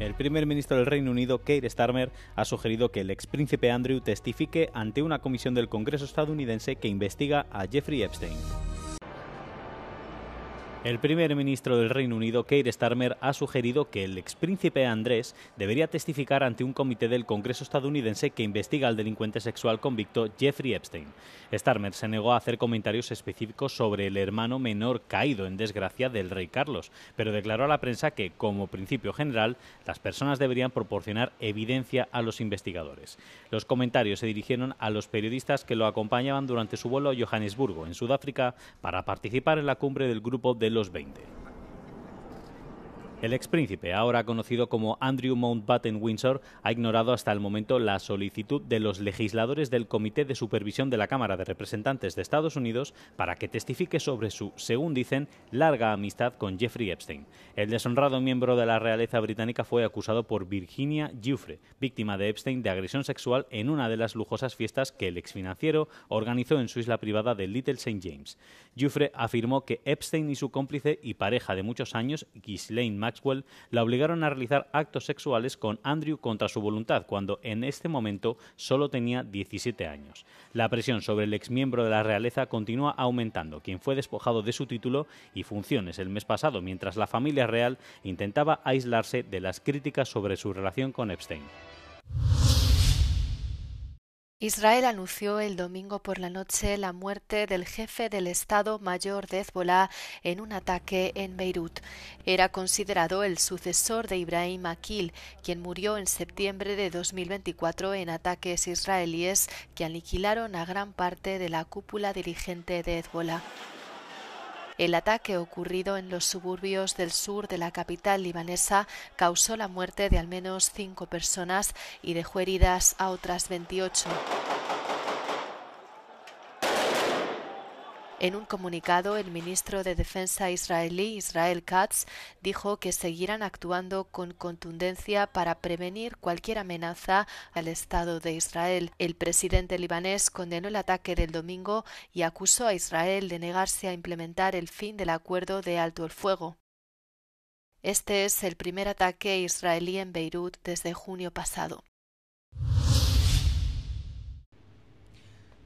El primer ministro del Reino Unido, Keir Starmer, ha sugerido que el expríncipe Andrew testifique ante una comisión del Congreso estadounidense que investiga a Jeffrey Epstein. El primer ministro del Reino Unido, Keir Starmer, ha sugerido que el expríncipe Andrés debería testificar ante un comité del Congreso estadounidense que investiga al delincuente sexual convicto Jeffrey Epstein. Starmer se negó a hacer comentarios específicos sobre el hermano menor caído en desgracia del rey Carlos, pero declaró a la prensa que, como principio general, las personas deberían proporcionar evidencia a los investigadores. Los comentarios se dirigieron a los periodistas que lo acompañaban durante su vuelo a Johannesburgo, en Sudáfrica, para participar en la cumbre del Grupo de los 20. El expríncipe, ahora conocido como Andrew Mountbatten Windsor, ha ignorado hasta el momento la solicitud de los legisladores del Comité de Supervisión de la Cámara de Representantes de Estados Unidos para que testifique sobre su, según dicen, larga amistad con Jeffrey Epstein. El deshonrado miembro de la realeza británica fue acusado por Virginia Giuffre, víctima de Epstein, de agresión sexual en una de las lujosas fiestas que el exfinanciero organizó en su isla privada de Little St. James. Giuffre afirmó que Epstein y su cómplice y pareja de muchos años, Ghislaine Maxwell, la obligaron a realizar actos sexuales con Andrew contra su voluntad, cuando en este momento solo tenía 17 años. La presión sobre el exmiembro de la realeza continúa aumentando, quien fue despojado de su título y funciones el mes pasado, mientras la familia real intentaba aislarse de las críticas sobre su relación con Epstein. Israel anunció el domingo por la noche la muerte del jefe del Estado Mayor de Hezbolá en un ataque en Beirut. Era considerado el sucesor de Ibrahim Akil, quien murió en septiembre de 2024 en ataques israelíes que aniquilaron a gran parte de la cúpula dirigente de Hezbolá. El ataque ocurrido en los suburbios del sur de la capital libanesa causó la muerte de al menos 5 personas y dejó heridas a otras 28. En un comunicado, el ministro de Defensa israelí, Israel Katz, dijo que seguirán actuando con contundencia para prevenir cualquier amenaza al Estado de Israel. El presidente libanés condenó el ataque del domingo y acusó a Israel de negarse a implementar el fin del acuerdo de alto el fuego. Este es el primer ataque israelí en Beirut desde junio pasado.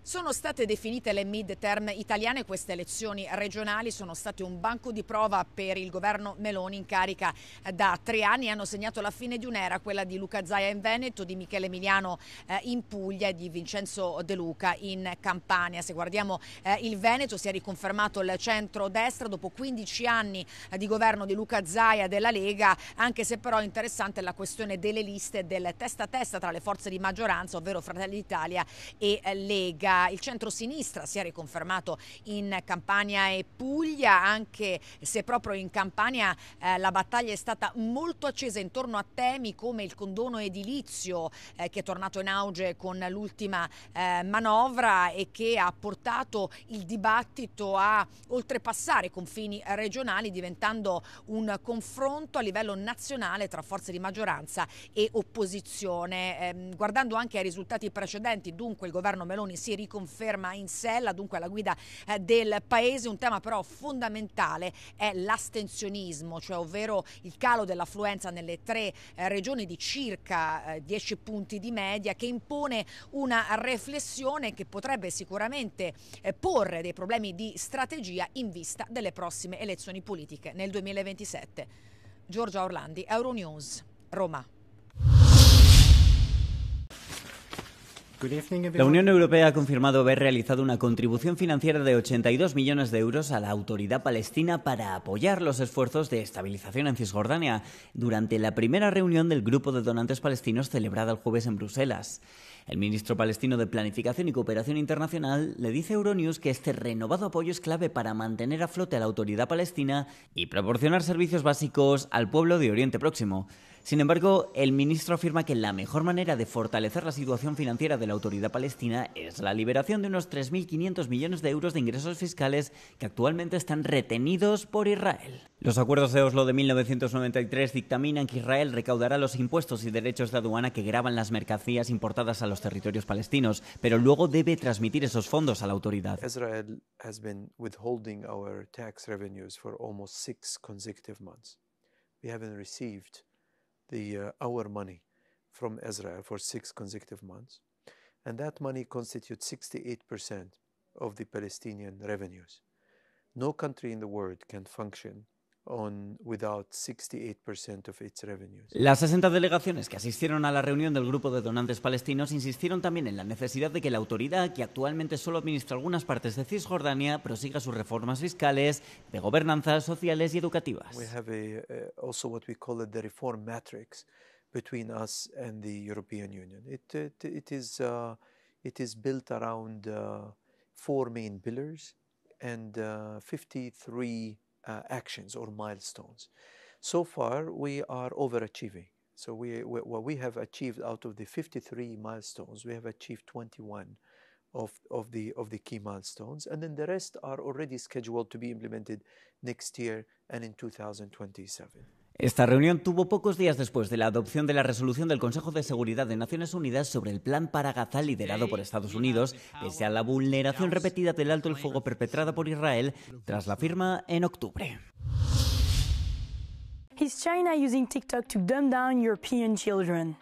Sono state definite le mid-term italiane, queste elezioni regionali sono state un banco di prova per il governo Meloni in carica da 3 anni, hanno segnato la fine di un'era, quella di Luca Zaia in Veneto, di Michele Emiliano in Puglia e di Vincenzo De Luca in Campania. Se guardiamo il Veneto, si è riconfermato il centro-destra dopo 15 anni di governo di Luca Zaia della Lega, anche se però interessante la questione delle liste del testa a testa tra le forze di maggioranza, ovvero Fratelli d'Italia e Lega. Il centro-sinistra si è riconfermato in Campania e Puglia, anche se proprio in Campania la battaglia è stata molto accesa intorno a temi come il condono edilizio che è tornato in auge con l'ultima manovra e che ha portato il dibattito a oltrepassare confini regionali, diventando un confronto a livello nazionale tra forze di maggioranza e opposizione. Guardando anche ai risultati precedenti, dunque il governo Meloni si riconferma in sella, dunque alla guida del paese. Un tema però fondamentale è l'astensionismo, cioè ovvero il calo dell'affluenza nelle 3 regioni di circa 10 punti di media, che impone una riflessione che potrebbe sicuramente porre dei problemi di strategia in vista delle prossime elezioni politiche nel 2027. Giorgia Orlandi, Euronews, Roma. La Unión Europea ha confirmado haber realizado una contribución financiera de 82 millones de euros a la Autoridad Palestina para apoyar los esfuerzos de estabilización en Cisjordania durante la primera reunión del Grupo de Donantes Palestinos celebrada el jueves en Bruselas. El ministro palestino de Planificación y Cooperación Internacional le dice a Euronews que este renovado apoyo es clave para mantener a flote a la Autoridad Palestina y proporcionar servicios básicos al pueblo de Oriente Próximo. Sin embargo, el ministro afirma que la mejor manera de fortalecer la situación financiera de la Autoridad Palestina es la liberación de unos 3.500 millones de euros de ingresos fiscales que actualmente están retenidos por Israel. Los acuerdos de Oslo de 1993 dictaminan que Israel recaudará los impuestos y derechos de aduana que gravan las mercancías importadas a los territorios palestinos, pero luego debe transmitir esos fondos a la autoridad. Israel has been withholding our tax revenues for almost 6 consecutive months. We haven't received our money from Israel for 6 consecutive months. And that money constitutes 68% of the Palestinian revenues. No country in the world can function without 68% of its revenues. Las 60 delegaciones que asistieron a la reunión del grupo de donantes palestinos insistieron también en la necesidad de que la autoridad, que actualmente solo administra algunas partes de Cisjordania, prosiga sus reformas fiscales, de gobernanza, sociales y educativas. We have also what we call the reform matrix between us and the European Union. It is built around 4 main pillars and 53 actions or milestones. So far, we are overachieving. So what we have achieved out of the 53 milestones, we have achieved 21 of the key milestones, and then the rest are already scheduled to be implemented next year and in 2027. Esta reunión tuvo pocos días después de la adopción de la resolución del Consejo de Seguridad de Naciones Unidas sobre el Plan para Gaza liderado por Estados Unidos, pese a la vulneración repetida del alto el fuego perpetrada por Israel tras la firma en octubre. Is China using TikTok to dumb down European children?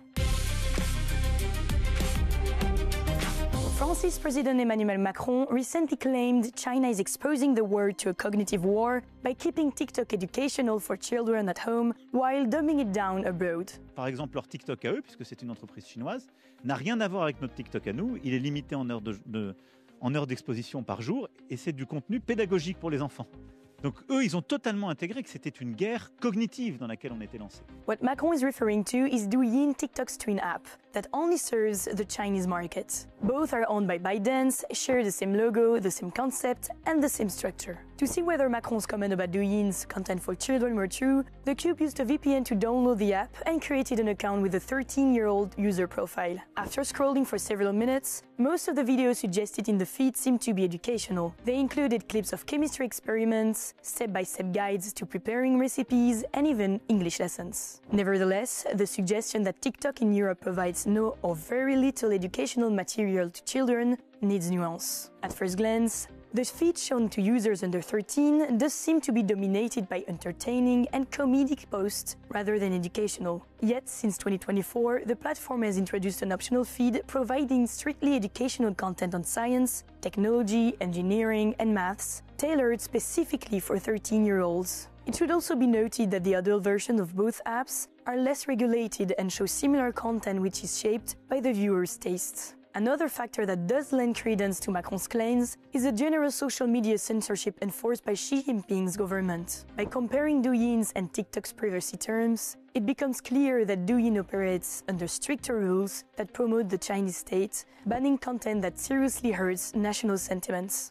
France's President Emmanuel Macron recently claimed China is exposing the world to a cognitive war by keeping TikTok educational for children at home while dumbing it down abroad. Par exemple, leur TikTok à eux, puisque c'est une entreprise chinoise, n'a rien à voir avec notre TikTok à nous. Il est limité en heures d'exposition par jour et c'est du contenu pédagogique pour les enfants. Donc eux, ils ont totalement intégré que c'était une guerre cognitive dans laquelle on était lancé. What Macron is referring to is Douyin, TikTok's twin app that only serves the Chinese market. Both are owned by ByteDance, share the same logo, the same concept, and the same structure. To see whether Macron's comment about Douyin's content for children were true, the Cube used a VPN to download the app and created an account with a 13-year-old user profile. After scrolling for several minutes, most of the videos suggested in the feed seemed to be educational. They included clips of chemistry experiments, step-by-step guides to preparing recipes, and even English lessons. Nevertheless, the suggestion that TikTok in Europe provides no or very little educational material to children needs nuance. At first glance, the feed shown to users under 13 does seem to be dominated by entertaining and comedic posts rather than educational. Yet, since 2024, the platform has introduced an optional feed providing strictly educational content on science, technology, engineering, and maths, tailored specifically for 13-year-olds. It should also be noted that the adult versions of both apps are less regulated and show similar content which is shaped by the viewer's tastes. Another factor that does lend credence to Macron's claims is the general social media censorship enforced by Xi Jinping's government. By comparing Douyin's and TikTok's privacy terms, it becomes clear that Douyin operates under stricter rules that promote the Chinese state, banning content that seriously hurts national sentiments.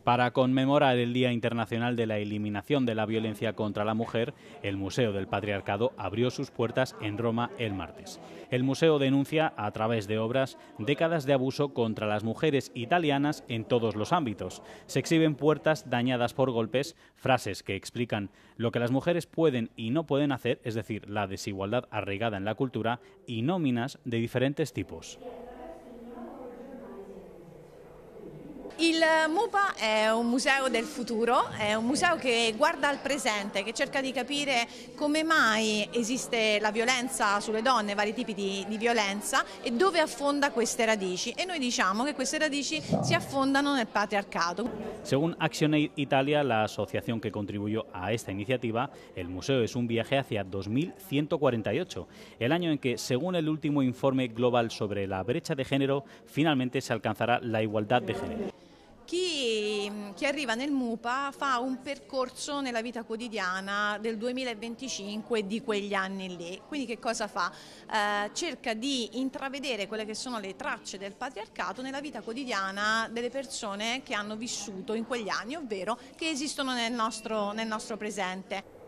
Para conmemorar el Día Internacional de la Eliminación de la Violencia contra la Mujer, el Museo del Patriarcado abrió sus puertas en Roma el martes. El museo denuncia, a través de obras, décadas de abuso contra las mujeres italianas en todos los ámbitos. Se exhiben puertas dañadas por golpes, frases que explican lo que las mujeres pueden y no pueden hacer, es decir, la desigualdad arraigada en la cultura, y nóminas de diferentes tipos. Il MUPA è un museo del futuro, è un museo che guarda al presente, che cerca di capire come mai esiste la violenza sulle donne, vari tipi di violenza, e dove affonda queste radici. E noi diciamo che queste radici si affondano nel patriarcato. Según ActionAid Italia, la asociación que contribuyó a esta iniciativa, el museo es un viaje hacia 2148, el año en que, según el último informe global sobre la brecha de género, finalmente se alcanzará la igualdad de género. Chi arriva nel MUPA fa un percorso nella vita quotidiana del 2025 di quegli anni lì. Quindi che cosa fa? Cerca di intravedere quelle che sono le tracce del patriarcato nella vita quotidiana delle persone che hanno vissuto in quegli anni, ovvero che esistono nel nostro presente.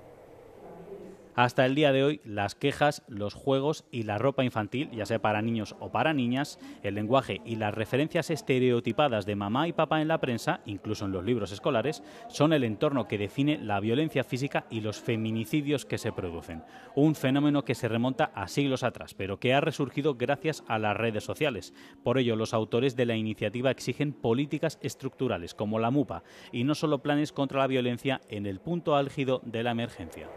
Hasta el día de hoy, las quejas, los juegos y la ropa infantil, ya sea para niños o para niñas, el lenguaje y las referencias estereotipadas de mamá y papá en la prensa, incluso en los libros escolares, son el entorno que define la violencia física y los feminicidios que se producen. Un fenómeno que se remonta a siglos atrás, pero que ha resurgido gracias a las redes sociales. Por ello, los autores de la iniciativa exigen políticas estructurales como la MUPA y no solo planes contra la violencia en el punto álgido de la emergencia.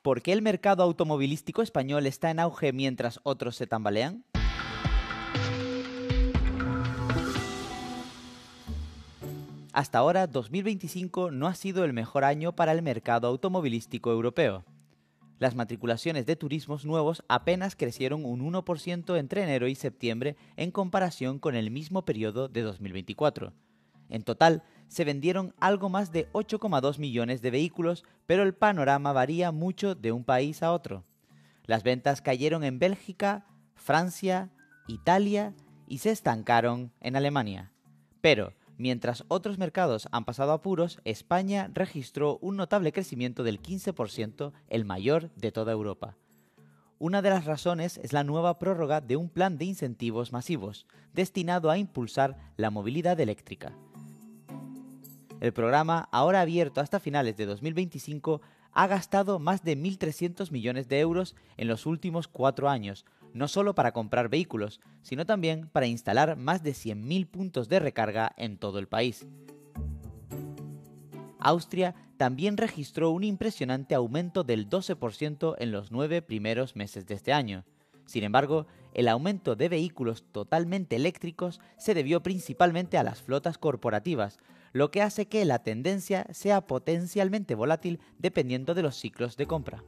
¿Por qué el mercado automovilístico español está en auge mientras otros se tambalean? Hasta ahora, 2025 no ha sido el mejor año para el mercado automovilístico europeo. Las matriculaciones de turismos nuevos apenas crecieron un 1% entre enero y septiembre en comparación con el mismo periodo de 2024. En total, se vendieron algo más de 8,2 millones de vehículos, pero el panorama varía mucho de un país a otro. Las ventas cayeron en Bélgica, Francia, Italia y se estancaron en Alemania. Pero, mientras otros mercados han pasado apuros, España registró un notable crecimiento del 15%, el mayor de toda Europa. Una de las razones es la nueva prórroga de un plan de incentivos masivos, destinado a impulsar la movilidad eléctrica. El programa, ahora abierto hasta finales de 2025, ha gastado más de 1.300 millones de euros en los últimos 4 años, no solo para comprar vehículos, sino también para instalar más de 100.000 puntos de recarga en todo el país. Austria también registró un impresionante aumento del 12% en los 9 primeros meses de este año. Sin embargo, el aumento de vehículos totalmente eléctricos se debió principalmente a las flotas corporativas, lo que hace que la tendencia sea potencialmente volátil dependiendo de los ciclos de compra.